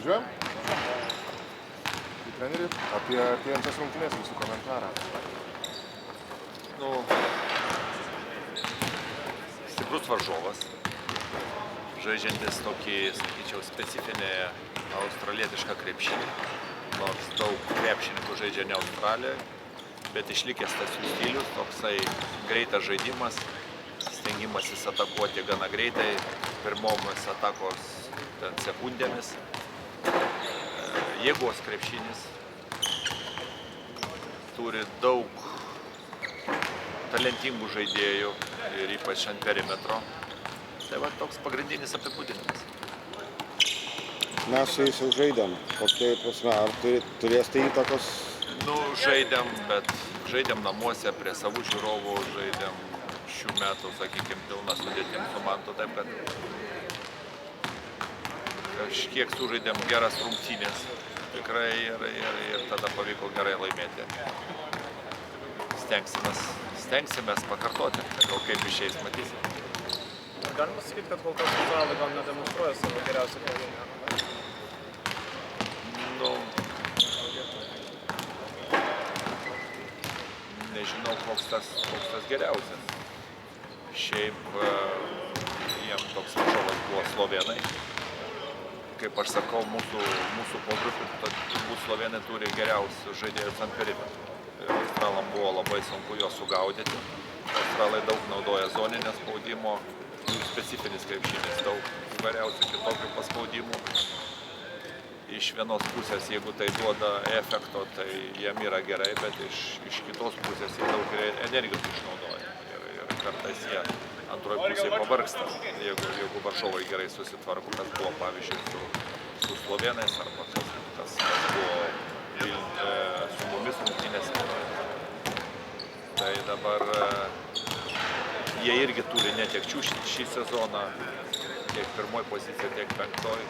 Važiuojam? Tai treneri, apie artėjančias rungtynes jūsų komentarą. Stiprus varžovas, žaidžiantis tokį, sakyčiau, specifinį australietišką krepšinį. Nors daug krepšininkų žaidžia ne Australijoje, bet išlikęs tas jų stilius, toksai greitas žaidimas, stengimasis atakuoti gana greitai, pirmomis atakos sekundėmis, jėgos krepšinis, turi daug talentingų žaidėjų ir ypač ant perimetro. Tai va toks pagrindinis apibūdinimas. Mes su jais jau žaidėm. Kokia prasme, ar turės tai įtakos? Žaidėm, bet žaidėm namuose prie savų žiūrovų, žaidėm šių metų, sakykime, pilną sudėtim su Mantu, taip kad kažkiek sužaidėm geras rungtynės tikrai ir tada pavyko gerai laimėti. Stengsimės pakartoti, gal kaip išeis, matysim. Galima sakyti, kad kol kas Australai gal nedemonstruoja savo geriausią krepšinį? Nežinau, koks tas geriausias. Šiaip jiem toks varžovas buvo slovėnai. Kaip aš sakau, mūsų pogrupių, turbūt slovėnai turi geriausius žaidėjus ant perimetrų. Australam buvo labai sunku juos sugaudyti. Australai daug naudoja zoninio spaudimo, specifinis krepšinis, daug įvairiausių kitokių paspaudimų. Iš vienos pusės, jeigu tai duoda efekto, tai jiem yra gerai, bet iš kitos pusės jie daug energijos išnaudoja. Ir kartais jie antroje pusėje pavargsta, jeigu varžovai gerai susitvarko, kas buvo pavyzdžiui su slovėnais arba kas buvo su mumis rungtynėse. Tai dabar jie irgi turi netekčių šį sezoną, tiek pirmoji pozicija, tiek penktoji.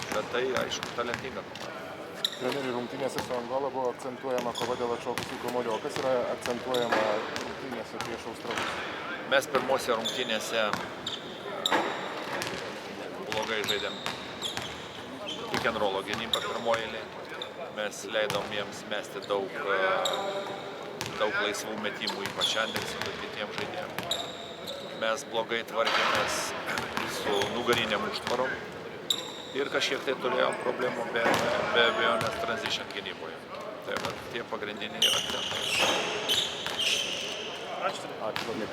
Bet tai, aišku, talentinga. Treneri, rungtynėse su Angola buvo akcentuojama kova dėl atšokusių kamuolių. Kas yra akcentuojama rungtynėse prieš Australus? Mes pirmose rungtynėse blogai žaidėm pick and rollo gynybą pirmoje eilėje. Mes leidom jiems mesti daug laisvų metimų, ypač Andersonui ir kitiems žaidėjams. Mes blogai tvarkėmės su nugarinėm užtvarom. Ir kažkiek tai turėjom problemų be abejonės transition gynyboje. Tai tie pagrindiniai yra akcentai. Ačiū.